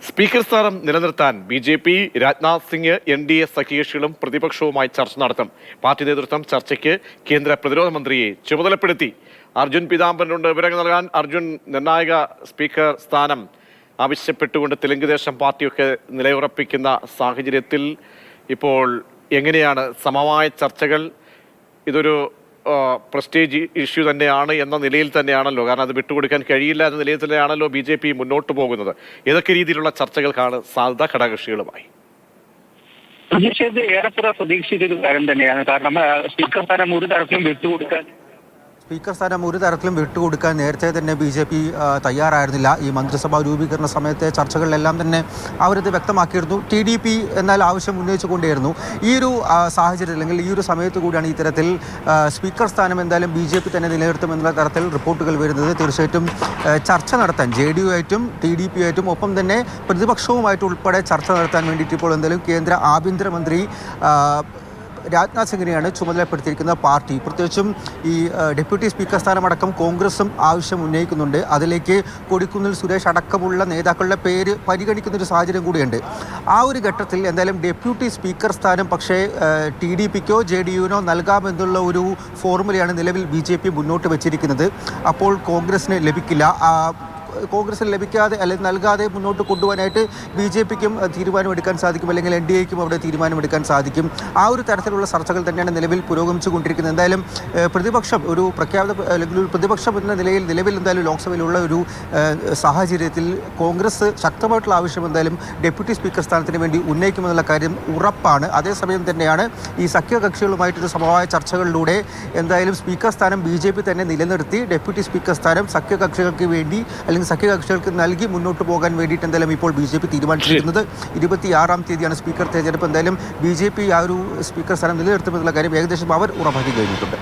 Speaker സ്ഥാനം നിലനിർത്താൻ BJP, Rajnath Singh, NDA സഖ്യകക്ഷികളും പ്രതിപക്ഷവുമായി ചർച്ച നടത്തും. പാർട്ടി നേതൃത്വം ചർച്ചയ്ക്ക് കേന്ദ്ര പ്രതിരോധ മന്ത്രിയെ ചുമതലപ്പെടുത്തി. അർജുൻ പീതാംബരനുണ്ട് വിവരങ്ങൾ നൽകാൻ. അർജുൻ, നിർണായക സ്പീക്കർ സ്ഥാനം ആവശ്യപ്പെട്ടുകൊണ്ട് തെലുങ്ക് ദേശം പാർട്ടിയൊക്കെ നിലയുറപ്പിക്കുന്ന സാഹചര്യത്തിൽ ഇപ്പോൾ എങ്ങനെയാണ് സമവായ ചർച്ചകൾ? ഇതൊരു പ്രസ്റ്റേജ് ഇഷ്യൂ തന്നെയാണ് എന്ന നിലയിൽ തന്നെയാണല്ലോ, കാരണം അത് വിട്ടുകൊടുക്കാൻ കഴിയില്ല എന്ന നിലയിൽ തന്നെയാണല്ലോ ബി.ജെ.പി മുന്നോട്ട് പോകുന്നത്. ഏതൊക്കെ രീതിയിലുള്ള ചർച്ചകൾക്കാണ് സാധ്യത ഘടകകക്ഷികളുമായി? തീർച്ചയായിട്ടും ഏറെക്കുറെ പ്രതീക്ഷിച്ചൊരു കാര്യം തന്നെയാണ്. കാരണം സ്പീക്കർ സ്ഥാനം ഒരു തരത്തിലും വിട്ടുകൊടുക്കാൻ നേരത്തെ തന്നെ ബി.ജെ.പി തയ്യാറായിരുന്നില്ല. ഈ മന്ത്രിസഭാ രൂപീകരണ സമയത്തെ ചർച്ചകളിലെല്ലാം തന്നെ അവരത് വ്യക്തമാക്കിയിരുന്നു. ടി.ഡി.പി എന്നാൽ ആവശ്യം ഉന്നയിച്ചുകൊണ്ടേയിരുന്നു. ഈ ഒരു സാഹചര്യം അല്ലെങ്കിൽ ഈ ഒരു സമയത്ത് കൂടിയാണ് ഇത്തരത്തിൽ സ്പീക്കർ സ്ഥാനം എന്തായാലും ബി.ജെ.പി തന്നെ നിലനിർത്തുമെന്ന തരത്തിൽ റിപ്പോർട്ടുകൾ വരുന്നത്. തീർച്ചയായിട്ടും ചർച്ച നടത്താൻ JDU ആയിട്ടും TDP ആയിട്ടും ഒപ്പം തന്നെ പ്രതിപക്ഷവുമായിട്ട് ഉൾപ്പെടെ ചർച്ച നടത്താൻ വേണ്ടിയിട്ട് ഇപ്പോൾ എന്തായാലും കേന്ദ്ര ആഭ്യന്തരമന്ത്രി രാജ്നാഥ് സിംഗിനെയാണ് ചുമതലപ്പെടുത്തിയിരിക്കുന്ന പാർട്ടി. പ്രത്യേകിച്ചും ഈ ഡെപ്യൂട്ടി സ്പീക്കർ സ്ഥാനമടക്കം കോൺഗ്രസും ആവശ്യം ഉന്നയിക്കുന്നുണ്ട്. അതിലേക്ക് കൊടിക്കുന്നിൽ സുരേഷ് അടക്കമുള്ള നേതാക്കളുടെ പേര് പരിഗണിക്കുന്ന ഒരു സാഹചര്യം കൂടിയുണ്ട്. ആ ഒരു ഘട്ടത്തിൽ എന്തായാലും ഡെപ്യൂട്ടി സ്പീക്കർ സ്ഥാനം പക്ഷേ TDPക്കോ JDUവിനോ നൽകാമെന്നുള്ള ഒരു ഫോർമുലയാണ് നിലവിൽ BJP മുന്നോട്ട് വെച്ചിരിക്കുന്നത്. അപ്പോൾ കോൺഗ്രസിന് ലഭിക്കില്ല. കോൺഗ്രസിന് ലഭിക്കാതെ അല്ലെങ്കിൽ നൽകാതെ മുന്നോട്ട് കൊണ്ടുപോകാനായിട്ട് BJPക്കും തീരുമാനമെടുക്കാൻ സാധിക്കും, അല്ലെങ്കിൽ NDAക്കും അവിടെ തീരുമാനമെടുക്കാൻ സാധിക്കും. ആ ഒരു തരത്തിലുള്ള ചർച്ചകൾ തന്നെയാണ് നിലവിൽ പുരോഗമിച്ചു കൊണ്ടിരിക്കുന്നത്. എന്തായാലും പ്രതിപക്ഷം ഒരു പ്രഖ്യാപിത അല്ലെങ്കിൽ ഒരു പ്രതിപക്ഷം എന്ന നിലവിൽ എന്തായാലും ലോക്സഭയിലുള്ള ഒരു സാഹചര്യത്തിൽ കോൺഗ്രസ് ശക്തമായിട്ടുള്ള ആവശ്യം എന്തായാലും ഡെപ്യൂട്ടി സ്പീക്കർ സ്ഥാനത്തിന് വേണ്ടി ഉന്നയിക്കുമെന്നുള്ള കാര്യം ഉറപ്പാണ്. അതേസമയം തന്നെയാണ് ഈ സഖ്യകക്ഷികളുമായിട്ടൊരു സമവായ ചർച്ചകളിലൂടെ എന്തായാലും സ്പീക്കർ സ്ഥാനം BJP തന്നെ നിലനിർത്തി ഡെപ്യൂട്ടി സ്പീക്കർ സ്ഥാനം സഖ്യകക്ഷികൾക്ക് വേണ്ടി അല്ലെങ്കിൽ സഖ്യകക്ഷികൾക്ക് നൽകി മുന്നോട്ട് പോകാൻ വേണ്ടിയിട്ട് എന്തായാലും ഇപ്പോൾ BJP തീരുമാനിച്ചിരിക്കുന്നത്. 26-ാം തീയതിയാണ് സ്പീക്കർ തെരഞ്ഞെടുപ്പ്. എന്തായാലും BJP ആ ഒരു സ്പീക്കർ സ്ഥാനം നിലനിർത്തുമെന്നുള്ള കാര്യം ഏകദേശം അവർ ഉറപ്പാക്കി കഴിഞ്ഞിട്ടുണ്ട്.